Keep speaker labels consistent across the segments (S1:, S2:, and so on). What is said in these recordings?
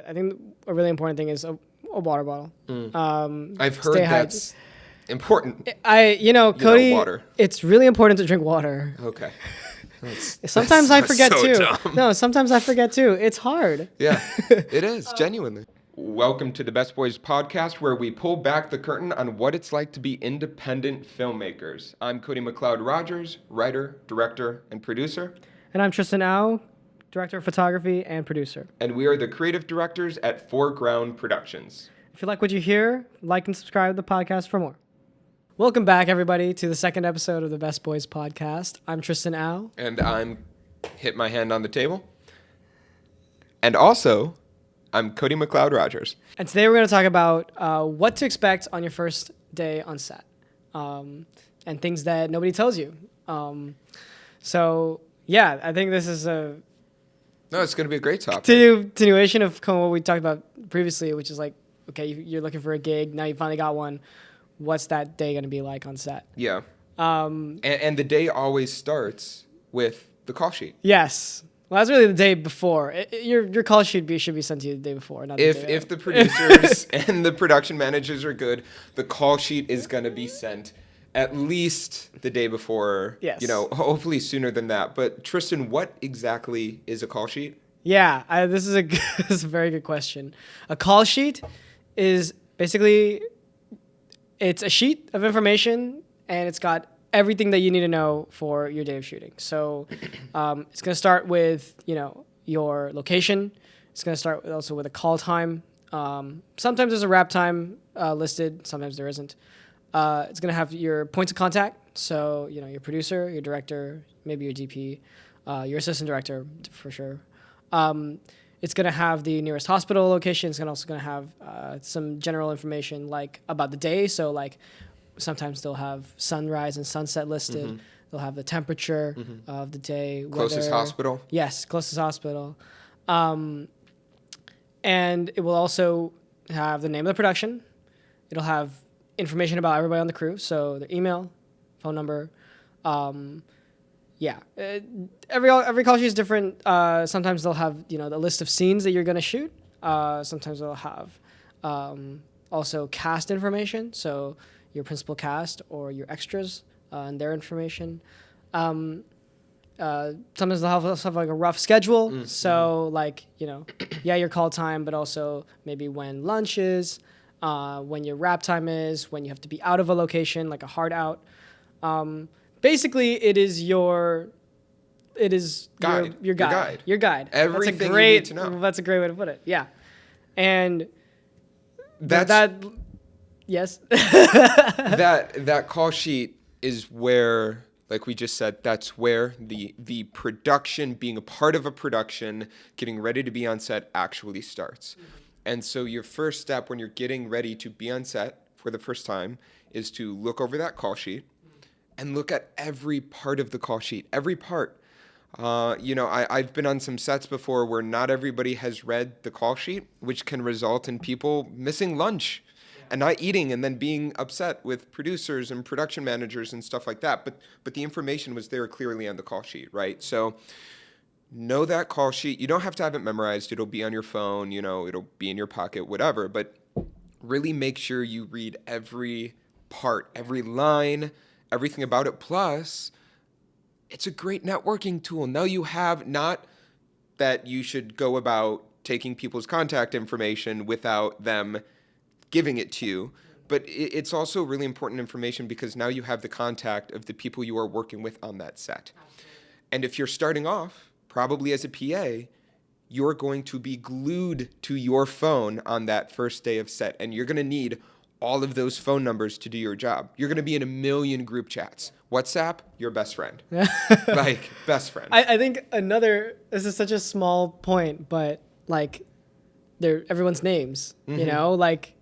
S1: I think a really important thing is a water bottle.
S2: I've heard that's important.
S1: Cody,
S2: water.
S1: it's really important to drink water.
S2: Okay.
S1: Sometimes I forget
S2: so
S1: too.
S2: Dumb.
S1: No, sometimes I forget too. It's hard.
S2: Yeah, it is, genuinely. Welcome to the Best Boys podcast, where we pull back the curtain on what it's like to be independent filmmakers. I'm Cody McLeod Rogers, writer, director, and producer.
S1: And I'm Tristan, director of photography and producer.
S2: And we are the creative directors at Foreground Productions.
S1: If you like what you hear, like and subscribe to the podcast for more. Welcome back, everybody, to the second episode of the Best Boys podcast. I'm Tristan Au.
S2: And I'm hit my hand on the table. And also, I'm Cody McLeod Rogers.
S1: And today we're going to talk about what to expect on your first day on set and things that nobody tells you. Yeah, I think this is a...
S2: No, it's going to be a great topic.
S1: Continuation of kind of what we talked about previously, which is like, okay, you're looking for a gig. Now you finally got one. What's that day going to be like on set?
S2: Yeah. And the day always starts with the call sheet.
S1: Yes. Well, that's really the day before. Your call sheet should be sent to you the day before, not the day
S2: If the producers and the production managers are good, the call sheet is going to be sent at least the day before.
S1: Yes.
S2: Hopefully sooner than that. But Tristan, what exactly is a call sheet?
S1: Yeah, this is this is a very good question. A call sheet is basically, it's a sheet of information, and it's got everything that you need to know for your day of shooting. So it's going to start with, your location. It's going to start also with a call time. Sometimes there's a wrap time listed. Sometimes there isn't. It's going to have your points of contact. So, your producer, your director, maybe your DP, your assistant director for sure. It's going to have the nearest hospital location. It's also going to have some general information like about the day. So like sometimes they'll have sunrise and sunset listed. Mm-hmm. They'll have the temperature of the day.
S2: Closest hospital?
S1: Yes, closest hospital. And it will also have the name of the production. It'll have information about everybody on the crew. So their email, phone number. Every call sheet is different. Sometimes they'll have, the list of scenes that you're going to shoot. Sometimes they'll have also cast information. So your principal cast or your extras and their information. Sometimes they'll also have like a rough schedule. Mm-hmm. So like, your call time, but also maybe when lunch is, when your wrap time is, when you have to be out of a location, like a hard out. Basically, it is your
S2: guide.
S1: Your guide. Your guide.
S2: Everything you need to know.
S1: That's a great way to put it. Yeah, and yes.
S2: that call sheet is where, like we just said, that's where the production, being a part of a production, getting ready to be on set actually starts. Mm-hmm. And so your first step when you're getting ready to be on set for the first time is to look over that call sheet and look at every part of the call sheet, every part. I've been on some sets before where not everybody has read the call sheet, which can result in people missing lunch and not eating and then being upset with producers and production managers and stuff like that. But the information was there clearly on the call sheet, right? So know that call sheet. You don't have to have it memorized. It'll be on your phone, it'll be in your pocket, whatever. But really make sure you read every part, every line, everything about it. Plus, it's a great networking tool. Now you have, not that you should go about taking people's contact information without them giving it to you, but it's also really important information because now you have the contact of the people you are working with on that set. And if you're starting off, probably as a PA, you're going to be glued to your phone on that first day of set, and you're going to need all of those phone numbers to do your job. You're going to be in a million group chats. WhatsApp, your best friend. Like, best friend.
S1: I think this is such a small point, but like, they're everyone's names,
S2: Mm-hmm.
S1: like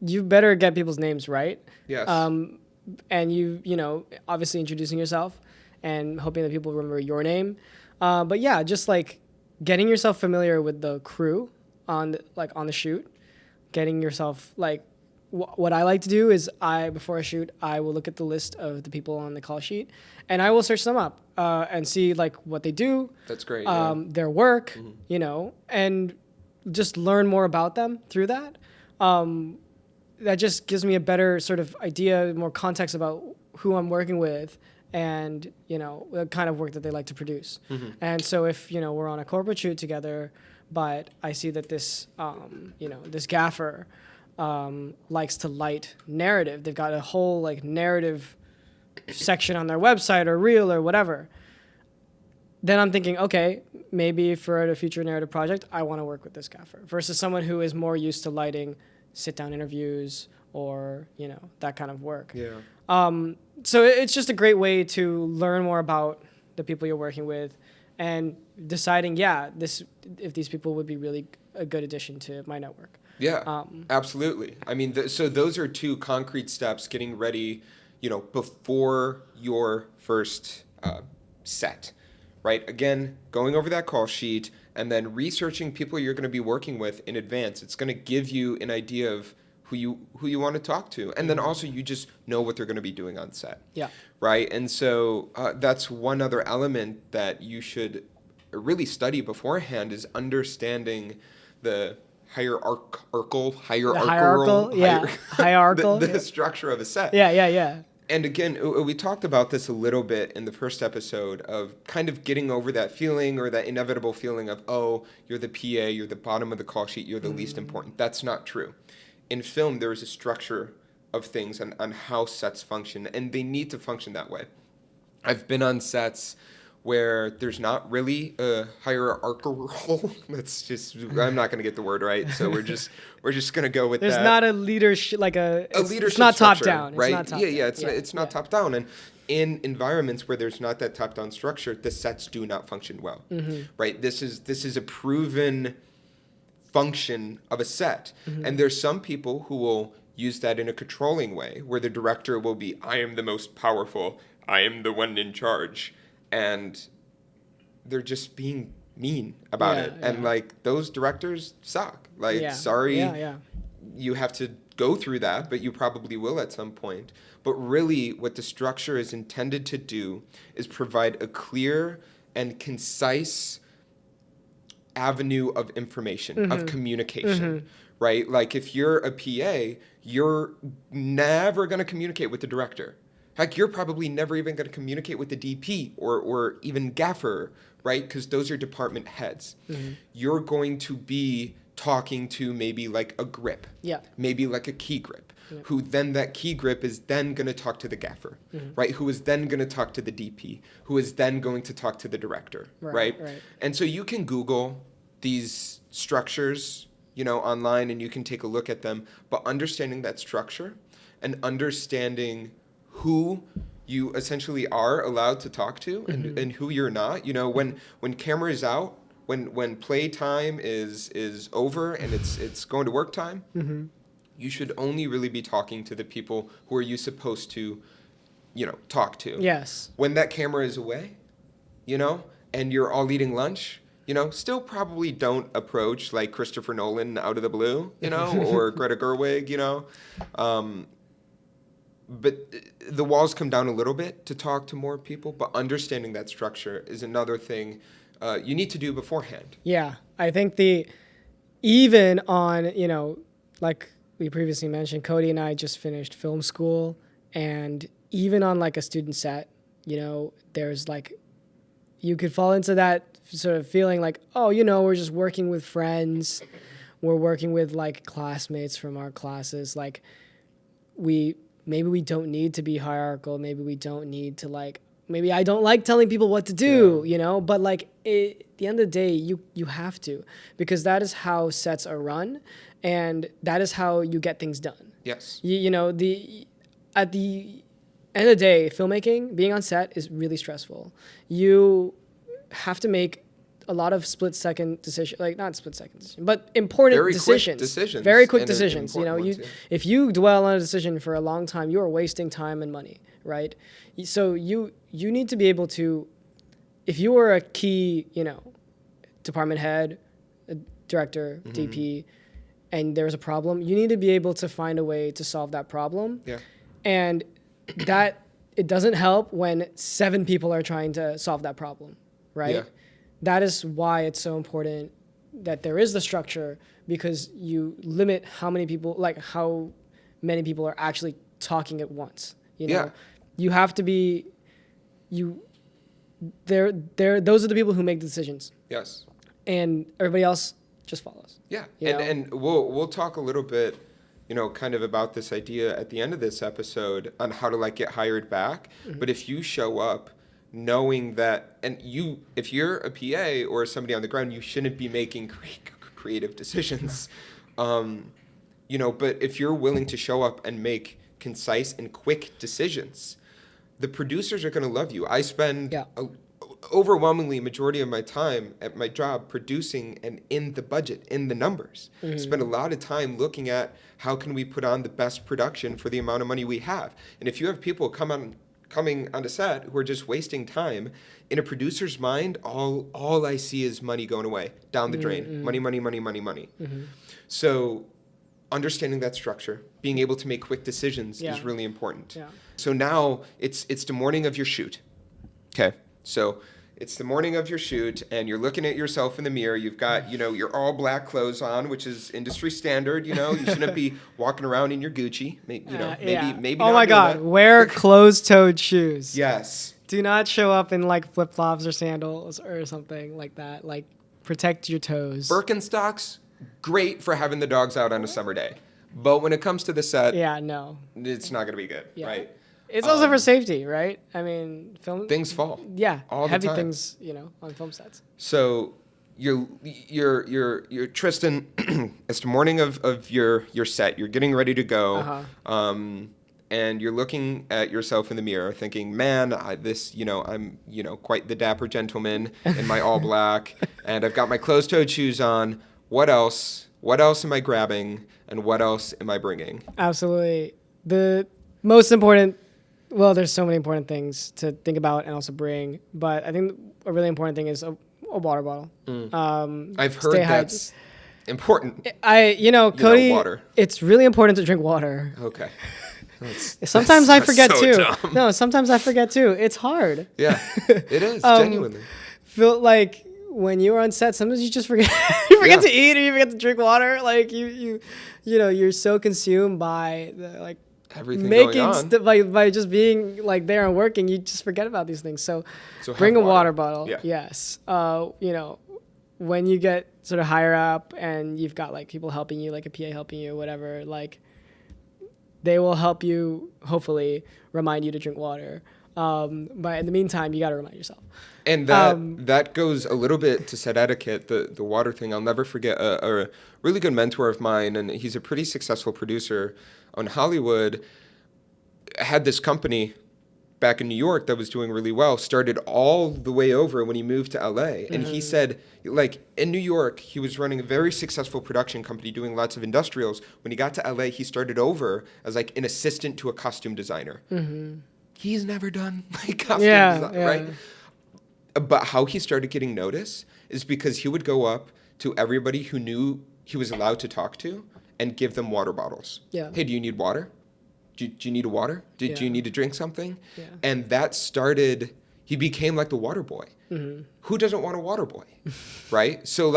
S1: you better get people's names right.
S2: Yes.
S1: And obviously introducing yourself and hoping that people remember your name. But yeah, just like getting yourself familiar with the crew on the shoot, getting yourself like, what I like to do is before I shoot, I will look at the list of the people on the call sheet and I will search them up and see like what they do.
S2: That's great.
S1: Their work, and just learn more about them through that. That just gives me a better sort of idea, more context about who I'm working with and, the kind of work that they like to produce. And so if, we're on a corporate shoot together, but I see that this, this gaffer likes to light narrative. They've got a whole like narrative section on their website or reel or whatever. Then I'm thinking, okay, maybe for a future narrative project, I want to work with this gaffer versus someone who is more used to lighting sit-down interviews or, that kind of work.
S2: Yeah.
S1: So it's just a great way to learn more about the people you're working with and deciding, if these people would be really a good addition to my network.
S2: Yeah, absolutely. I mean, so those are two concrete steps getting ready, before your first set, right? Again, going over that call sheet and then researching people you're going to be working with in advance. It's going to give you an idea of who you want to talk to. And then also you just know what they're going to be doing on set. Yeah. Right? And so that's one other element that you should really study beforehand is understanding the hierarchical the structure of a set.
S1: Yeah.
S2: And again, we talked about this a little bit in the first episode of kind of getting over that feeling or that inevitable feeling of, oh, you're the PA, you're the bottom of the call sheet, you're the least important. That's not true. In film, there is a structure of things on how sets function, and they need to function that way. I've been on sets where there's not really a hierarchical. I'm not going to get the word right, so we're just going to go with
S1: there's
S2: that.
S1: There's not a leadership
S2: leadership.
S1: It's not
S2: structure,
S1: top down,
S2: right?
S1: It's not top down.
S2: It's not top down, and in environments where there's not that top down structure, the sets do not function well, right? This is a proven function of a set, and there's some people who will use that in a controlling way, where the director will be, I am the most powerful, I am the one in charge. And they're just being mean about it. And like those directors suck. Sorry, you have to go through that, but you probably will at some point. But really what the structure is intended to do is provide a clear and concise avenue of information, of communication, right? Like if you're a PA, you're never going to communicate with the director. Heck, you're probably never even going to communicate with the DP or even gaffer, right? Because those are department heads. You're going to be talking to maybe like a grip, maybe like a key grip, who then that key grip is then going to talk to the gaffer, right? Who is then going to talk to the DP, who is then going to talk to the director, right? And so you can Google these structures, online, and you can take a look at them, but understanding that structure and understanding who you essentially are allowed to talk to and who you're not. When camera is out, when play time is over and it's going to work time, you should only really be talking to the people who are you supposed to, talk to. Yes. When that camera is away, and you're all eating lunch, still probably don't approach like Christopher Nolan out of the blue, or Greta Gerwig, but the walls come down a little bit to talk to more people, but understanding that structure is another thing you need to do beforehand.
S1: Yeah, I think even on, like we previously mentioned, Cody and I just finished film school, and even on like a student set, there's like, you could fall into that sort of feeling like, oh, we're just working with friends, we're working with like classmates from our classes, like maybe we don't need to be hierarchical. Maybe we don't need to maybe I don't like telling people what to do, but like at the end of the day, you have to, because that is how sets are run and that is how you get things done. Yes. At the end of the day, filmmaking, being on set is really stressful. You have to make a lot of split-second decisions, like not split-second decisions, but important decisions. Very quick decisions. If you dwell on a decision for a long time, you are wasting time and money, right? So you need to be able to, if you are a key, department head, a director, DP, and there's a problem, you need to be able to find a way to solve that problem. Yeah. And that it doesn't help when 7 people are trying to solve that problem, right? Yeah. That is why it's so important that there is the structure because you limit how many people are actually talking at once. You know,
S2: Yeah.
S1: you have to be those are the people who make the decisions,
S2: Yes.
S1: and everybody else just follows.
S2: Yeah.
S1: You know?
S2: And we'll talk a little bit, kind of about this idea at the end of this episode on how to like get hired back.
S1: Mm-hmm.
S2: But if you show up knowing that, if you're a PA or somebody on the ground, you shouldn't be making creative decisions. But if you're willing to show up and make concise and quick decisions, the producers are going to love you. I spend overwhelmingly majority of my time at my job producing and in the budget, in the numbers.
S1: Mm-hmm.
S2: Spend a lot of time looking at how can we put on the best production for the amount of money we have. And if you have people coming onto set who are just wasting time, in a producer's mind, all I see is money going away, down the drain.
S1: Mm-hmm.
S2: Money, money, money, money, money.
S1: Mm-hmm.
S2: So understanding that structure, being able to make quick decisions
S1: Yeah.
S2: is really important.
S1: Yeah.
S2: So now it's the morning of your shoot. Okay. So it's the morning of your shoot and you're looking at yourself in the mirror. You've got, your all black clothes on, which is industry standard. You shouldn't be walking around in your Gucci. Maybe
S1: Oh
S2: not
S1: my
S2: doing
S1: God.
S2: that.
S1: Wear closed-toed shoes.
S2: Yes.
S1: Do not show up in like flip-flops or sandals or something like that. Like protect your toes.
S2: Birkenstocks, great for having the dogs out on a summer day. But when it comes to the set,
S1: Yeah, no.
S2: it's not going to be good,
S1: Yeah.
S2: right?
S1: It's also for safety, right? I mean, film
S2: Things fall.
S1: Yeah,
S2: all the
S1: heavy
S2: time.
S1: things, on film sets.
S2: So you're Tristan. It's the morning of your set. You're getting ready to go, and you're looking at yourself in the mirror, thinking, "Man, I'm quite the dapper gentleman in my all black, and I've got my closed-toed shoes on. What else? What else am I grabbing? And what else am I bringing?"
S1: Absolutely. The most important. Well, there's so many important things to think about and also bring, but I think a really important thing is a water bottle.
S2: I've heard that's important.
S1: Cody,
S2: water.
S1: It's really important to drink water.
S2: Okay.
S1: Sometimes I forget
S2: so
S1: too.
S2: dumb.
S1: No, sometimes I forget too. It's hard.
S2: Yeah, it is, genuinely.
S1: Feel like when you're on set, sometimes you just forget you forget to eat or you forget to drink water. Like you're so consumed by the
S2: Everything
S1: making
S2: going on.
S1: by just being like there and working, you just forget about these things. So bring a water bottle.
S2: Yeah.
S1: Yes. When you get sort of higher up and you've got like people helping you, like a PA helping you, whatever, like they will help you hopefully remind you to drink water. But in the meantime, you got to remind yourself.
S2: And that goes a little bit to set etiquette, the water thing. I'll never forget a really good mentor of mine, and he's a pretty successful producer on Hollywood, had this company back in New York that was doing really well, started all the way over when he moved to LA. And he said, in New York, he was running a very successful production company doing lots of industrials. When he got to LA, he started over as an assistant to a costume designer. Mm-hmm. He's never done costume design, right? But how he started getting notice is because he would go up to everybody who knew he was allowed to talk to and give them water bottles. Yeah. Hey, do you need water? Do you need a water? Do you need to drink something? Yeah. And that started, he became like the water boy. Mm-hmm. Who doesn't want a water boy, right? So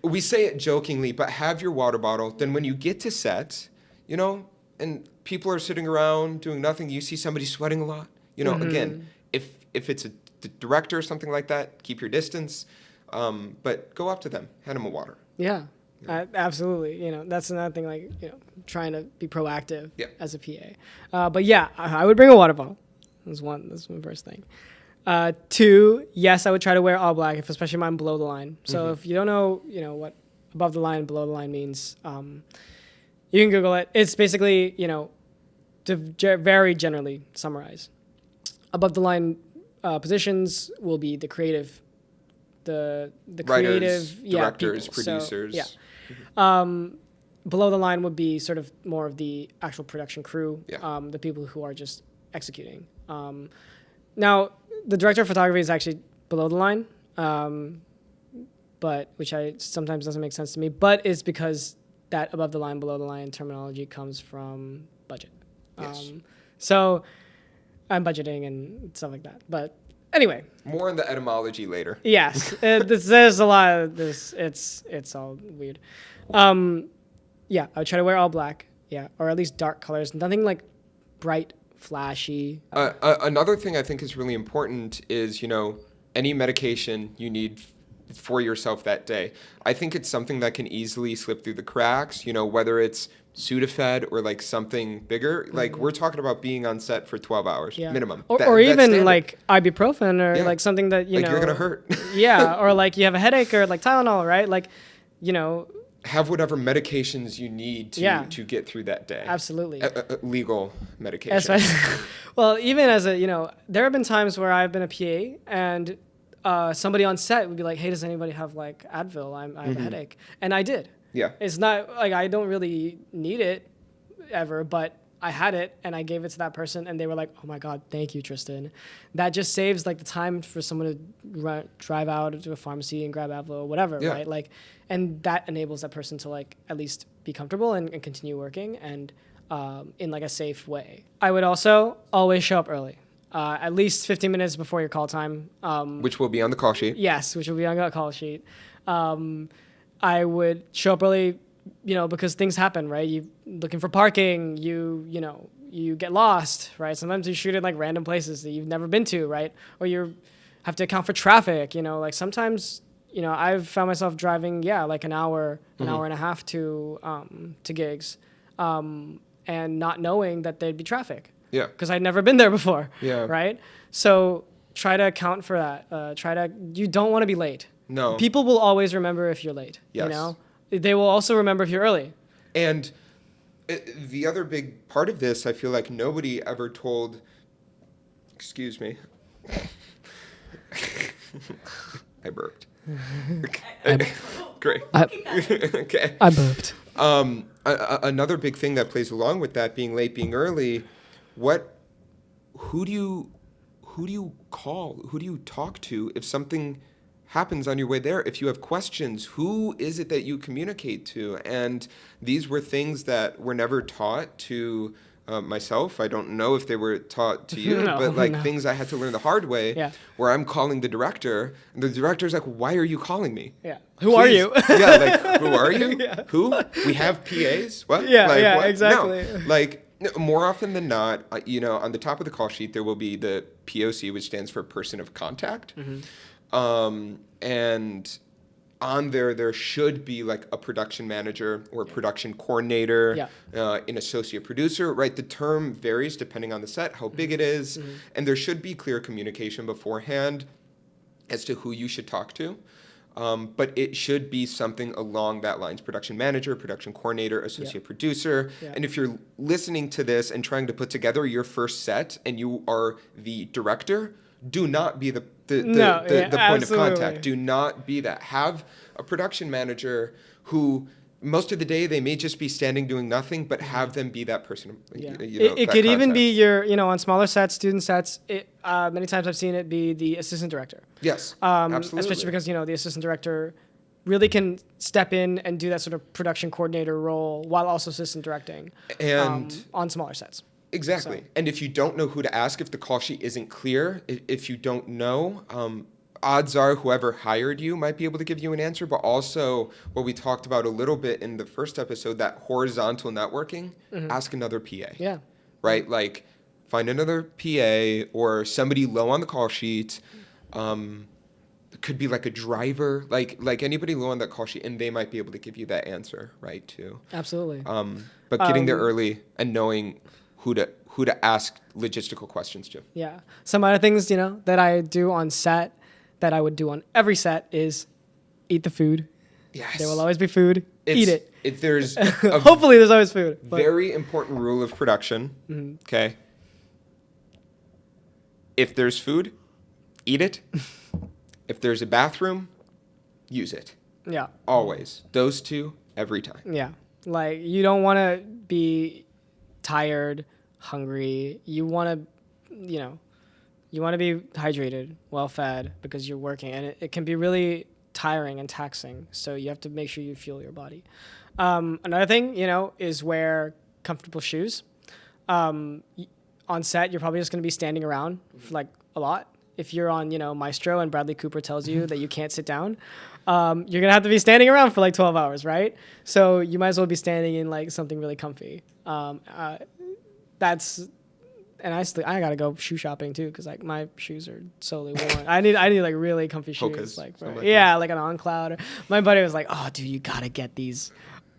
S2: we say it jokingly, but have your water bottle. Then when you get to set, and people are sitting around doing nothing, you see somebody sweating a lot. Again, if it's a director or something like that, keep your distance, but go up to them, hand them a water.
S1: Yeah. Absolutely. That's another thing, trying to be proactive as a PA. But yeah, I would bring a water bottle. That's one first thing. Two, yes, I would try to wear all black, especially if I'm below the line. So if you don't know, what above the line, below the line means, you can Google it. It's basically, to very generally summarize. Above the line positions will be the creative, the
S2: writers,
S1: creative,
S2: directors,
S1: people.
S2: producers.
S1: So, below the line would be sort of more of the actual production crew, the people who are just executing. Now, the director of photography is actually below the line, but which sometimes doesn't make sense to me, but it's because that above the line, below the line terminology comes from budget.
S2: Yes.
S1: So I'm budgeting and stuff like that. But Anyway.
S2: More on the etymology later.
S1: Yes, there's a lot of this. It's all weird. Yeah, I would try to wear all black. Yeah, or at least dark colors. Nothing like bright, flashy.
S2: Another thing I think is really important is, any medication you need for yourself that day. I think it's something that can easily slip through the cracks, whether it's Sudafed or like something bigger. Like we're talking about being on set for 12 hours minimum.
S1: Or even like ibuprofen or like something that,
S2: you're going to hurt.
S1: Yeah, or like you have a headache or like Tylenol, right? Like,
S2: have whatever medications you need to get through that day.
S1: Absolutely.
S2: Legal medication.
S1: Well, even as there have been times where I've been a PA and somebody on set would be like, hey, does anybody have like Advil? I have a headache. And I did.
S2: Yeah.
S1: It's not like I don't really need it ever, but I had it and I gave it to that person and they were like, oh my God, thank you, Tristan. That just saves like the time for someone to drive out to a pharmacy and grab Advil or whatever, right? Like, and that enables that person to like at least be comfortable and continue working and in like a safe way. I would also always show up early. At least 15 minutes before your call time.
S2: Which will be on the call sheet.
S1: Yes, which will be on the call sheet. I would show up early, because things happen, right? You looking for parking, you get lost, right? Sometimes you shoot in like random places that you've never been to, right? Or you have to account for traffic, like sometimes, I've found myself driving, like an hour and a half to gigs, and not knowing that there'd be traffic.
S2: Yeah.
S1: Because I'd never been there before.
S2: Yeah.
S1: Right? So try to account for that. You don't want to be late.
S2: No.
S1: People will always remember if you're late.
S2: Yes.
S1: They will also remember if you're early.
S2: And the other big part of this, I feel like nobody ever told, excuse me. I burped. Great. Okay.
S1: I burped.
S2: Another big thing that plays along with that, being late, being early, who do you call? Who do you talk to if something happens on your way there? If you have questions, who is it that you communicate to? And these were things that were never taught to myself. I don't know if they were taught to you, but things I had to learn the hard way, where I'm calling the director, and the director's like, why are you calling me?
S1: Yeah. Who are you?
S2: Yeah, like, who are you? Yeah. Who? We have PAs? What?
S1: Yeah,
S2: like, what?
S1: Exactly.
S2: No. Like, more often than not, on the top of the call sheet, there will be the POC, which stands for person of contact. And on there should be like a production manager or a production coordinator, an associate producer, right? The term varies depending on the set, how big it is, and there should be clear communication beforehand as to who you should talk to. But it should be something along that lines: production manager, production coordinator, associate producer. And if you're listening to this and trying to put together your first set and you are the director, do not be the point of contact. Do not be that. Have a production manager who most of the day they may just be standing doing nothing, but have them be that person.
S1: It could even be your, on smaller sets, student sets. Many times I've seen it be the assistant director.
S2: Yes, absolutely.
S1: Especially because, the assistant director really can step in and do that sort of production coordinator role while also assistant directing on smaller sets.
S2: Exactly. So. And if you don't know who to ask, if the call sheet isn't clear, if you don't know, odds are whoever hired you might be able to give you an answer. But also what we talked about a little bit in the first episode, that horizontal networking, ask another PA. Yeah. Right? Like find another PA or somebody low on the call sheet. It could be like a driver, like anybody low on that call sheet, and they might be able to give you that answer, right, too.
S1: Absolutely.
S2: But getting there early and knowing who to ask logistical questions to.
S1: Yeah. Some other things, that I do on set that I would do on every set is eat the food. Yes. There will always be food. Eat it.
S2: There's
S1: hopefully there's always food.
S2: Very important rule of production. Okay. If there's food, eat it. If there's a bathroom, use it. Yeah. Always. Those two, every time.
S1: Yeah. Like, you don't want to be tired, hungry. You want to, you want to be hydrated, well-fed, because you're working. And it can be really tiring and taxing. So you have to make sure you fuel your body. Another thing, is wear comfortable shoes. On set, you're probably just going to be standing around for, like, a lot. if you're on, Maestro and Bradley Cooper tells you that you can't sit down, you're going to have to be standing around for like 12 hours, right? So you might as well be standing in like something really comfy. And I gotta go shoe shopping too, because like my shoes are solely worn. I need like really comfy shoes, like an On Cloud. My buddy was like, "Oh, dude, you gotta get these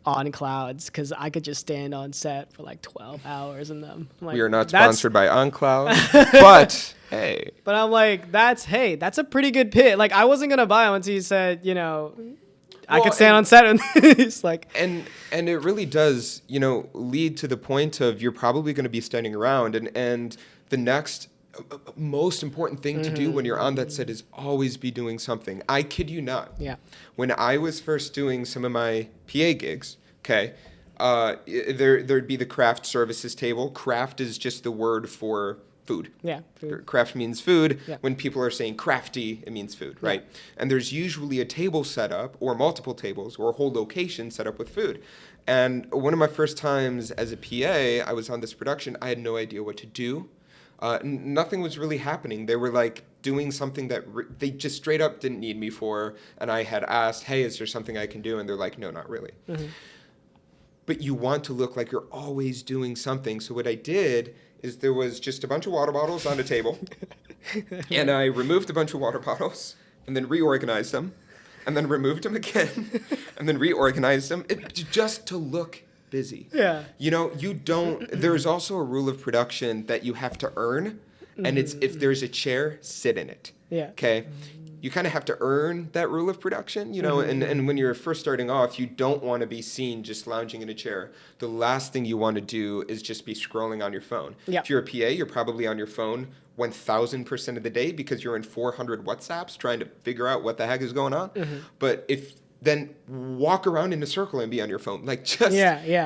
S1: On Clouds, because I could just stand on set for like 12 hours in them." I'm like,
S2: we are not sponsored by On Cloud, but hey.
S1: But I'm like, that's a pretty good pit. Like I wasn't gonna buy them until you said, I could stand on set, and it's like,
S2: and it really does, lead to the point of you're probably going to be standing around, and the next most important thing to do when you're on that set is always be doing something. I kid you not.
S1: Yeah.
S2: When I was first doing some of my PA gigs, okay, there'd be the craft services table. Craft is just the word for food.
S1: Yeah, food.
S2: Craft means food.
S1: Yeah.
S2: When people are saying crafty, it means food, right? Yeah. And there's usually a table set up, or multiple tables, or a whole location set up with food. And one of my first times as a PA, I was on this production. I had no idea what to do. Nothing was really happening. They were like doing something that they just straight up didn't need me for. And I had asked, "Hey, is there something I can do?" And they're like, "No, not really." Mm-hmm. But you want to look like you're always doing something. So what I did is there was just a bunch of water bottles on the table, and I removed a bunch of water bottles, and then reorganized them, and then removed them again, and then reorganized them, just to look busy.
S1: Yeah.
S2: You don't, there's also a rule of production that you have to earn, and it's if there's a chair, sit in it.
S1: Yeah.
S2: Okay? You kind of have to earn that rule of production, and when you're first starting off, you don't want to be seen just lounging in a chair. The last thing you want to do is just be scrolling on your phone.
S1: Yeah.
S2: If you're a PA, you're probably on your phone 1,000% of the day because you're in 400 WhatsApps trying to figure out what the heck is going on. Mm-hmm. But then walk around in a circle and be on your phone. Like just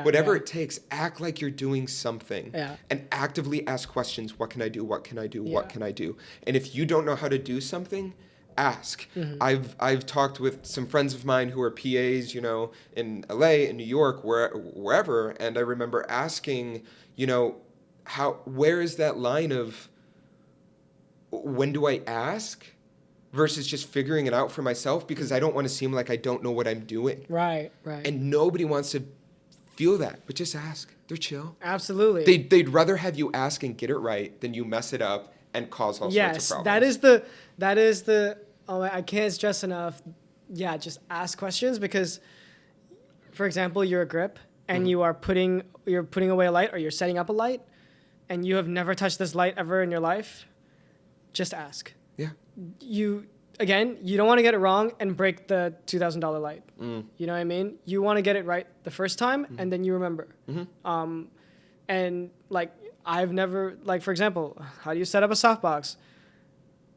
S2: whatever it takes, act like you're doing something.
S1: Yeah.
S2: And actively ask questions. What can I do? What can I do? What can I do? And if you don't know how to do something, ask. Mm-hmm. I've talked with some friends of mine who are PAs, in LA, in New York, wherever, and I remember asking, where is that line of when do I ask versus just figuring it out for myself, because I don't want to seem like I don't know what I'm doing.
S1: Right.
S2: And nobody wants to feel that, but just ask. They're chill.
S1: Absolutely.
S2: They'd rather have you ask and get it right than you mess it up and cause all sorts of problems.
S1: Yes, that is the I can't stress enough. Yeah, just ask questions, because, for example, you're a grip and you're putting away a light, or you're setting up a light, and you have never touched this light ever in your life. Just ask.
S2: Yeah.
S1: You don't want to get it wrong and break the $2,000 light. Mm. You know what I mean? You want to get it right the first time, and then you remember. Mm-hmm. And like, I've never, like, for example, how do you set up a softbox?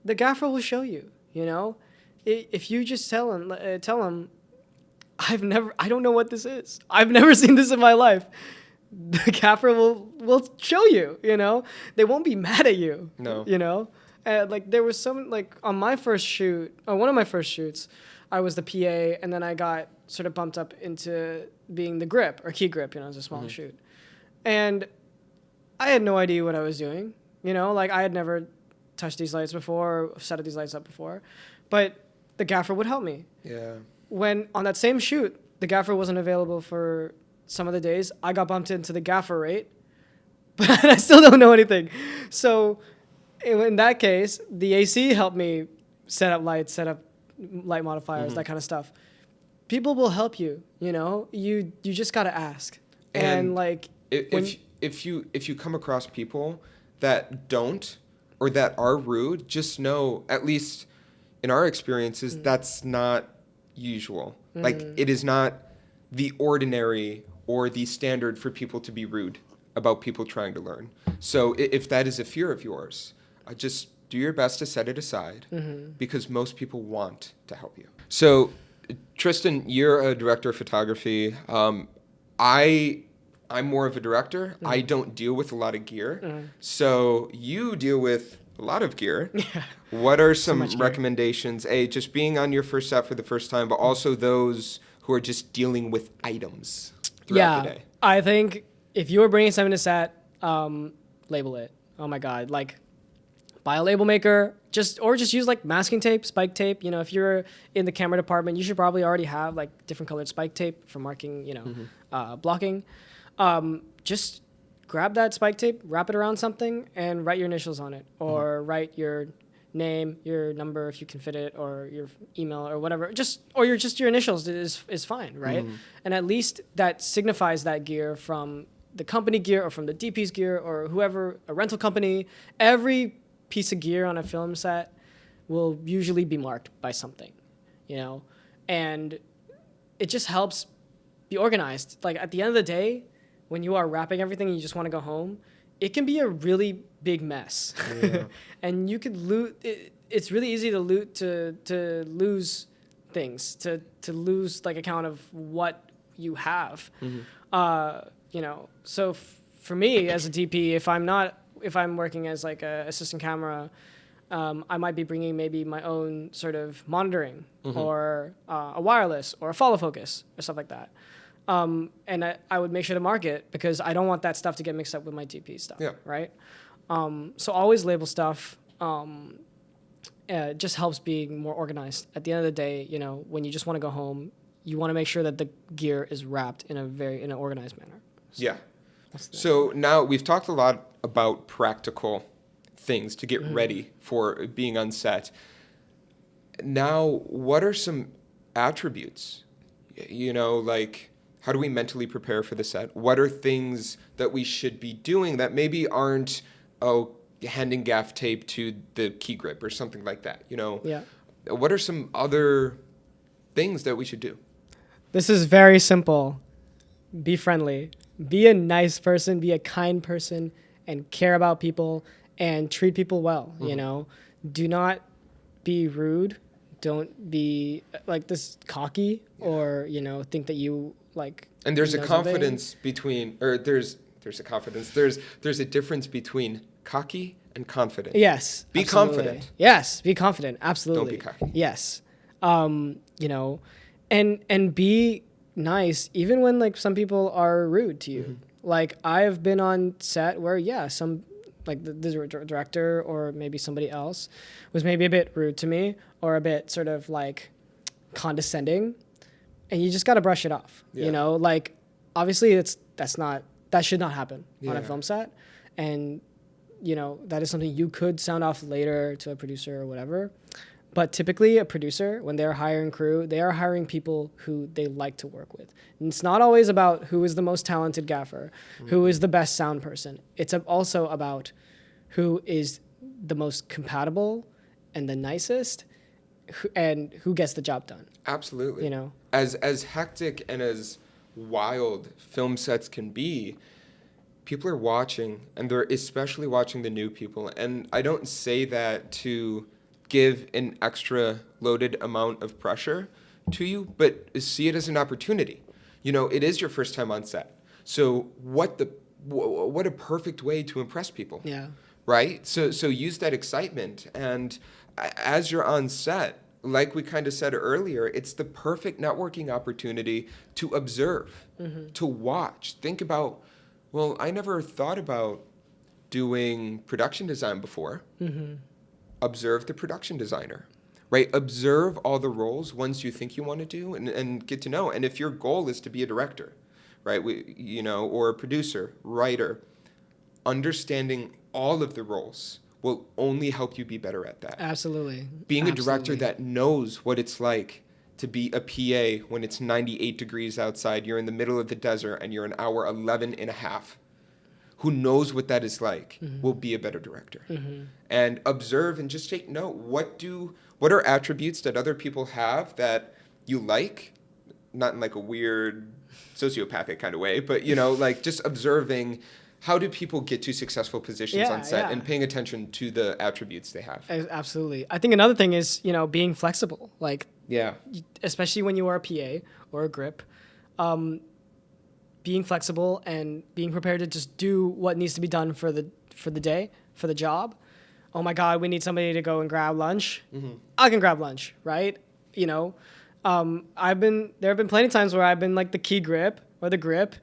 S1: The gaffer will show you, If you just tell him, I don't know what this is. I've never seen this in my life. The gaffer will show you, They won't be mad at you.
S2: No.
S1: Like, there was some, like, on my first shoot, one of my first shoots, I was the PA, and then I got sort of bumped up into being the grip, or key grip, it's a small shoot. And I had no idea what I was doing, like, I had never touched these lights before, or set these lights up before, but the gaffer would help me.
S2: Yeah.
S1: When, on that same shoot, the gaffer wasn't available for some of the days, I got bumped into the gaffer rate, but I still don't know anything. So in that case, the AC helped me set up lights, set up light modifiers, that kind of stuff. People will help you, You just gotta ask. And like,
S2: if you come across people that don't, or that are rude, just know, at least in our experiences, that's not usual. Like, it is not the ordinary or the standard for people to be rude about people trying to learn. So if that is a fear of yours, just do your best to set it aside, because most people want to help you. So, Tristan, you're a director of photography. I'm more of a director. I don't deal with a lot of gear. So you deal with a lot of gear. Yeah. What are some recommendations? Just being on your first set for the first time, but also those who are just dealing with items throughout the day.
S1: I think if you are bringing something to set, label it. Oh my God. Like, buy a label maker, just use like masking tape, spike tape. You know, if you're in the camera department, you should probably already have like different colored spike tape for marking, blocking. Just grab that spike tape, wrap it around something, and write your initials on it, or write your name, your number if you can fit it, or your email or whatever. Your initials is fine, right? And at least that signifies that gear from the company gear or from the DP's gear or whoever, a rental company. Every piece of gear on a film set will usually be marked by something, and it just helps be organized. Like at the end of the day, when you are wrapping everything and you just want to go home, it can be a really big mess. Yeah. And you could it's really easy to lose things, to lose like account of what you have. So for me as a DP, if I'm working as like a assistant camera, I might be bringing maybe my own sort of monitoring or a wireless or a follow focus or stuff like that. And I would make sure to mark it because I don't want that stuff to get mixed up with my DP stuff, right? So always label stuff. It just helps being more organized. At the end of the day, when you just want to go home, you want to make sure that the gear is wrapped in an organized manner.
S2: So now we've talked a lot about practical things to get ready for being on set. Now, what are some attributes? Like, how do we mentally prepare for the set? What are things that we should be doing that maybe aren't, handing gaff tape to the key grip or something like that? What are some other things that we should do?
S1: This is very simple. Be friendly. Be a nice person. Be a kind person and care about people and treat people well, Do not be rude. Don't be like this cocky or, think that you like.
S2: And there's a confidence between, or there's a confidence. There's a difference between cocky and confident.
S1: Yes.
S2: Be
S1: absolutely.
S2: confident.
S1: Yes. Be confident. Absolutely.
S2: Don't be cocky.
S1: Yes. And be nice even when like some people are rude to you. Like I've been on set where some like the director or maybe somebody else was maybe a bit rude to me or a bit sort of like condescending, and you just got to brush it off. Like obviously that should not happen on a film set, and that is something you could sound off later to a producer or whatever. But typically a producer, when they're hiring crew, they are hiring people who they like to work with. And it's not always about who is the most talented gaffer, who is the best sound person. It's also about who is the most compatible and the nicest and who gets the job done.
S2: Absolutely. As hectic and as wild film sets can be, people are watching, and they're especially watching the new people. And I don't say that to give an extra loaded amount of pressure to you, but see it as an opportunity. It is your first time on set. So what a perfect way to impress people.
S1: Yeah.
S2: Right? So use that excitement. And as you're on set, like we kind of said earlier, it's the perfect networking opportunity to observe, to watch. Think about, I never thought about doing production design before. Observe the production designer, right? Observe all the roles, ones you think you want to do, and get to know. And if your goal is to be a director, right, or a producer, writer, understanding all of the roles will only help you be better at that.
S1: Absolutely.
S2: Being a director that knows what it's like to be a PA when it's 98 degrees outside, you're in the middle of the desert, and you're an hour 11 and a half. Who knows what that is like will be a better director. And observe and just take note. What are attributes that other people have that you like? Not in like a weird sociopathic kind of way, but like just observing how do people get to successful positions on set and paying attention to the attributes they have.
S1: Absolutely. I think another thing is, being flexible. Like, especially when you are a PA or a grip, being flexible and being prepared to just do what needs to be done for the day, for the job. Oh my God, we need somebody to go and grab lunch. I can grab lunch, right? There have been plenty of times where I've been like the key grip or the grip,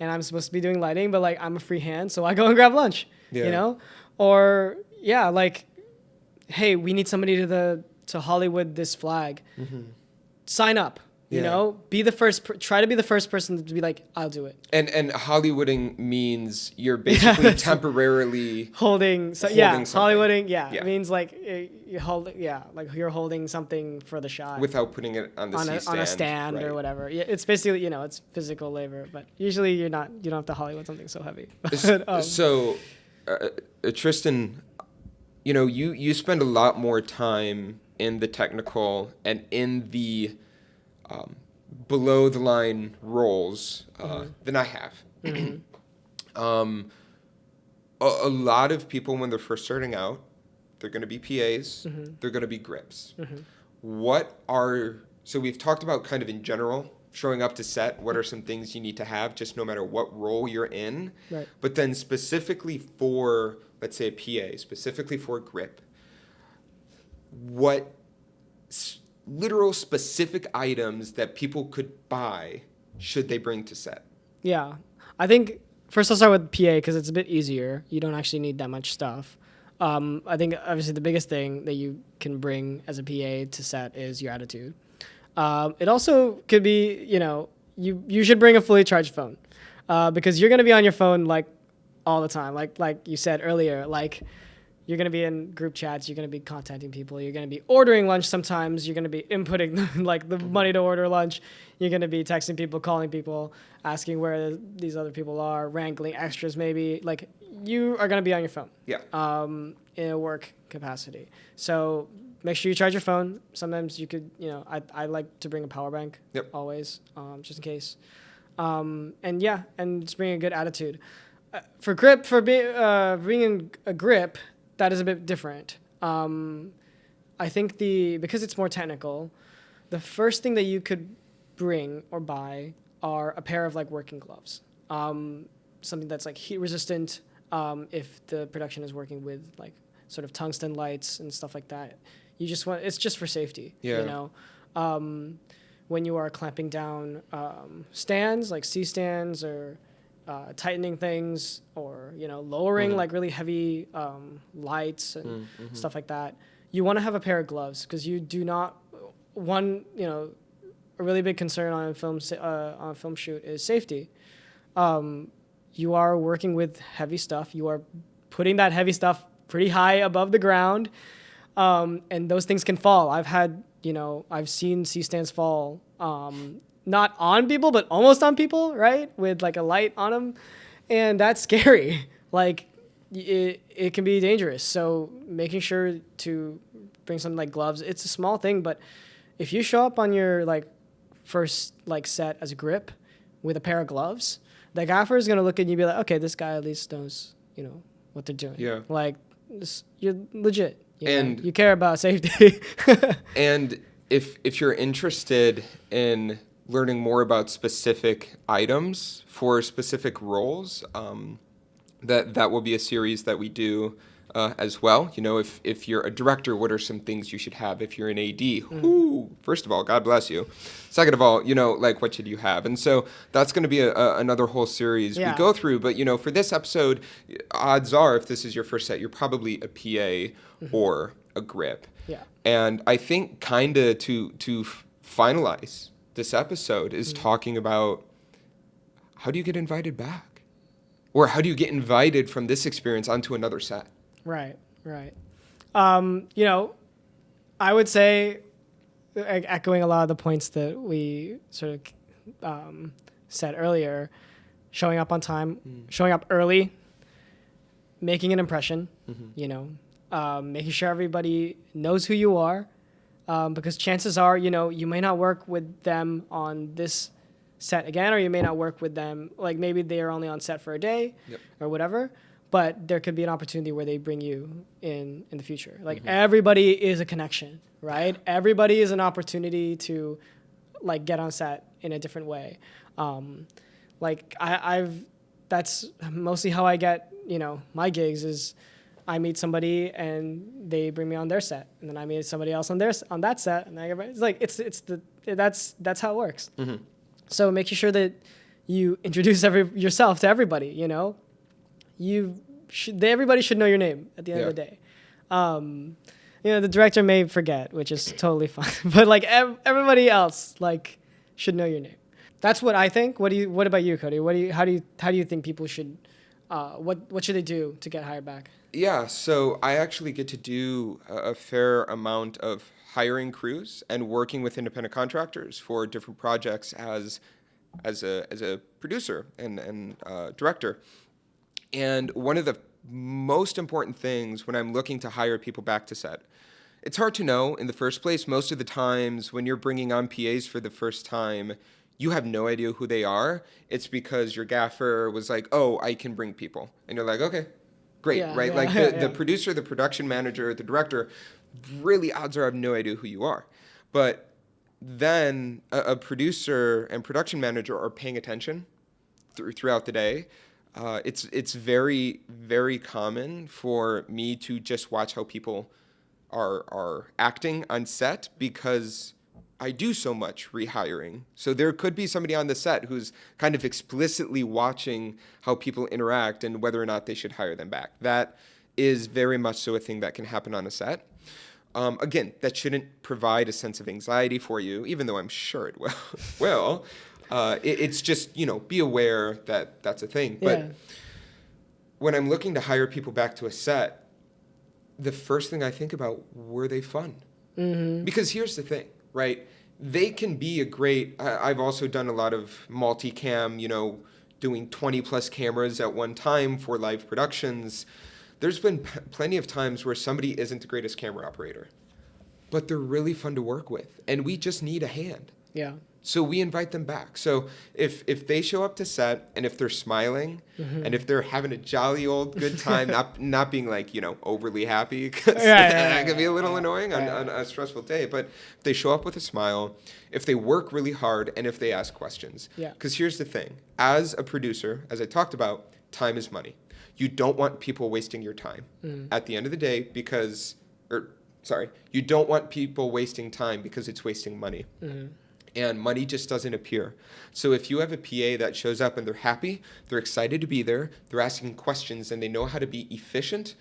S1: and I'm supposed to be doing lighting, but like I'm a free hand, so I go and grab lunch. Or like hey, we need somebody to Hollywood this flag. Sign up. You know, be the first. Try to be the first person to be like, I'll do it.
S2: And Hollywooding means you're basically temporarily
S1: holding something. Hollywooding. Yeah, it means like you hold. Yeah, like you're holding something for the shot
S2: without putting it on the
S1: on a stand
S2: right.
S1: or whatever. Yeah, it's basically it's physical labor, but usually you don't have to Hollywood something so heavy.
S2: So, Tristan, you spend a lot more time in the technical and in the below the line roles than I have. A lot of people, when they're first starting out, they're going to be PAs, they're going to be grips. So we've talked about kind of in general, showing up to set, what are some things you need to have, just no matter what role you're in.
S1: Right.
S2: But then specifically for, let's say a PA, specifically for a grip, what literal specific items that people could buy should they bring to set? Yeah.
S1: I think first I'll start with PA because it's a bit easier. You don't actually need that much stuff. I think obviously the biggest thing that you can bring as a PA to set is your attitude. It also could be, you should bring a fully charged phone because you're going to be on your phone like all the time. Like you said earlier, like you're going to be in group chats, you're going to be contacting people, you're going to be ordering lunch sometimes, you're going to be inputting like the money to order lunch, you're going to be texting people, calling people, asking where these other people are, wrangling extras maybe. Like you are going to be on your phone.
S2: Yeah.
S1: In a work capacity. So make sure you charge your phone. Sometimes you could, I like to bring a power bank.
S2: Yep.
S1: Always, just in case. And just bring a good attitude. For grip, bringing a grip, that is a bit different. I think because it's more technical, the first thing that you could bring or buy are a pair of like working gloves. Something that's like heat resistant. If the production is working with like sort of tungsten lights and stuff like that, it's just for safety.
S2: Yeah.
S1: When you are clamping down stands like C stands or tightening things or lowering like really heavy lights and stuff like that, you want to have a pair of gloves because you do not a really big concern on a film shoot is safety. You are working with heavy stuff. You are putting that heavy stuff pretty high above the ground, and those things can fall. I've seen C stands fall. Not on people, but almost on people, right? With like a light on them. And that's scary. Like it can be dangerous. So making sure to bring something like gloves, it's a small thing, but if you show up on your like first like set as a grip with a pair of gloves, the gaffer is going to look at you and be like, okay, this guy at least knows, what they're doing.
S2: Yeah.
S1: Like you're legit. You care about safety.
S2: And if you're interested in learning more about specific items for specific roles, that will be a series that we do as well. If you're a director, what are some things you should have? If you're an AD, first of all, God bless you. Second of all, like what should you have? And so that's going to be another whole series we go through. But, for this episode, odds are if this is your first set, you're probably a PA or a grip.
S1: Yeah.
S2: And I think kind of to finalize this episode is talking about how do you get invited back? Or how do you get invited from this experience onto another set?
S1: Right. I would say, echoing a lot of the points that we sort of said earlier, showing up on time, showing up early, making an impression, making sure everybody knows who you are, because chances are, you may not work with them on this set again, or you may not work with them, like maybe they are only on set for a day or whatever, but there could be an opportunity where they bring you in the future. Like everybody is a connection, right? Everybody is an opportunity to like get on set in a different way. That's mostly how I get, my gigs is I meet somebody and they bring me on their set, and then I meet somebody else on that set, and it's like that's how it works. So making sure that you introduce yourself to everybody, everybody should know your name at the end of the day. the director may forget, which is totally fine. But like everybody else, like, should know your name. That's what I think. What about you, Cody? How do you think people should, what should they do to get hired back?
S2: Yeah, so I actually get to do a fair amount of hiring crews and working with independent contractors for different projects as a producer and director. And one of the most important things when I'm looking to hire people back to set, it's hard to know in the first place. Most of the times when you're bringing on PAs for the first time, you have no idea who they are. It's because your gaffer was like, oh, I can bring people. And you're like, okay, great,
S1: Yeah,
S2: right?
S1: yeah,
S2: Like
S1: yeah.
S2: the producer, the production manager, the director, really odds are I have no idea who you are. But then a producer and production manager are paying attention throughout the day. It's very, very common for me to just watch how people are acting on set because I do so much rehiring. So there could be somebody on the set who's kind of explicitly watching how people interact and whether or not they should hire them back. That is very much so a thing that can happen on a set. Again, that shouldn't provide a sense of anxiety for you, even though I'm sure it will. It's just, be aware that that's a thing.
S1: Yeah.
S2: But when I'm looking to hire people back to a set, the first thing I think about, were they fun? Mm-hmm. Because here's the thing, right? They can be a great, I've also done a lot of multicam, doing 20 plus cameras at one time for live productions. There's been plenty of times where somebody isn't the greatest camera operator, but they're really fun to work with, and we just need a hand.
S1: Yeah.
S2: So we invite them back. So if they show up to set and if they're smiling and if they're having a jolly old good time, not being like, overly happy, because that can be a little annoying on a stressful day, but if they show up with a smile, if they work really hard, and if they ask questions.
S1: Yeah.
S2: Because here's the thing. As a producer, as I talked about, time is money. You don't want people wasting your time at the end of the day you don't want people wasting time because it's wasting money. And money just doesn't appear. So if you have a PA that shows up and they're happy, they're excited to be there, they're asking questions, and they know how to be efficient,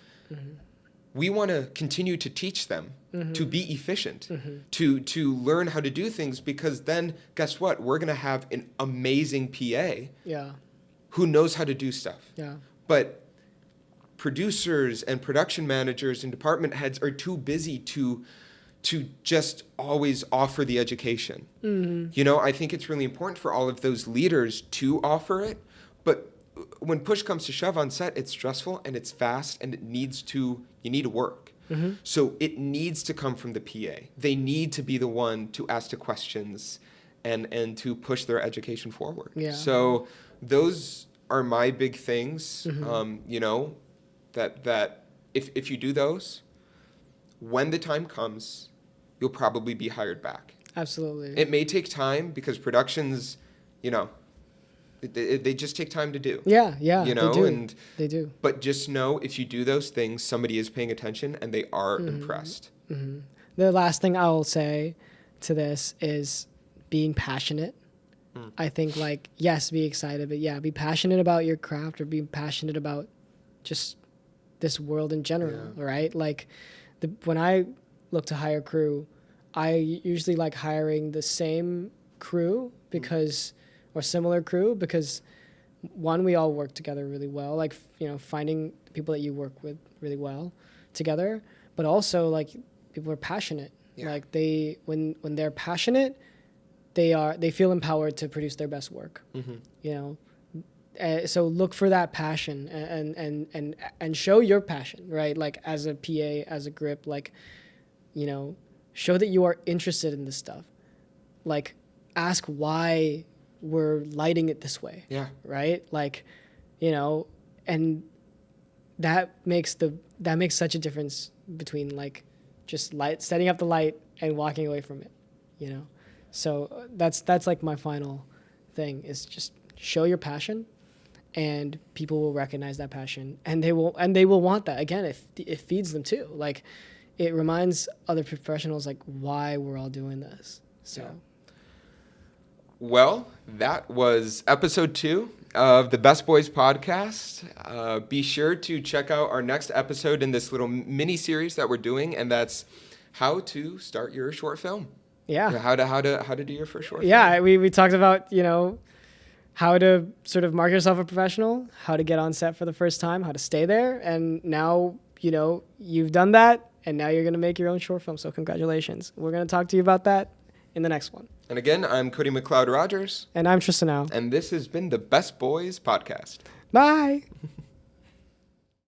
S2: we want to continue to teach them to be efficient, to learn how to do things, because then, guess what? We're going to have an amazing PA who knows how to do stuff.
S1: Yeah.
S2: But producers and production managers and department heads are too busy to just always offer the education. I think it's really important for all of those leaders to offer it, but when push comes to shove on set, it's stressful and it's fast and you need to work. So it needs to come from the PA. They need to be the one to ask the questions and to push their education forward.
S1: Yeah.
S2: So those are my big things, that if you do those, when the time comes, you'll probably be hired back.
S1: Absolutely.
S2: It may take time because productions, they just take time to do.
S1: Yeah,
S2: they do.
S1: They do.
S2: But just know, if you do those things, somebody is paying attention and they are impressed.
S1: The last thing I'll say to this is being passionate. I think, yes, be excited, but be passionate about your craft, or be passionate about just this world in general, right? When I look to hire crew, I usually like hiring the same crew or similar crew, because one, we all work together really well, finding people that you work with really well together, but also people are passionate.
S2: Yeah.
S1: When they're passionate, they feel empowered to produce their best work. So look for that passion and show your passion, right? As a PA, as a grip, show that you are interested in this stuff. Ask why we're lighting it this way.
S2: Yeah.
S1: Right? And that makes such a difference between just setting up the light and walking away from it, So that's my final thing, is just show your passion, and people will recognize that passion, and they will want that. Again, it feeds them too. It reminds other professionals why we're all doing this. So.
S2: Yeah. Well, that was episode 2 of the Best Boys podcast. Be sure to check out our next episode in this little mini series that we're doing, and that's how to start your short film.
S1: Yeah.
S2: How to do your first short film.
S1: Yeah, we talked about, how to sort of mark yourself a professional, how to get on set for the first time, how to stay there, and now, you've done that, and now you're going to make your own short film, so congratulations. We're going to talk to you about that in the next one.
S2: And again, I'm Cody McLeod Rogers.
S1: And I'm Tristan.
S2: And this has been the Best Boys podcast.
S1: Bye.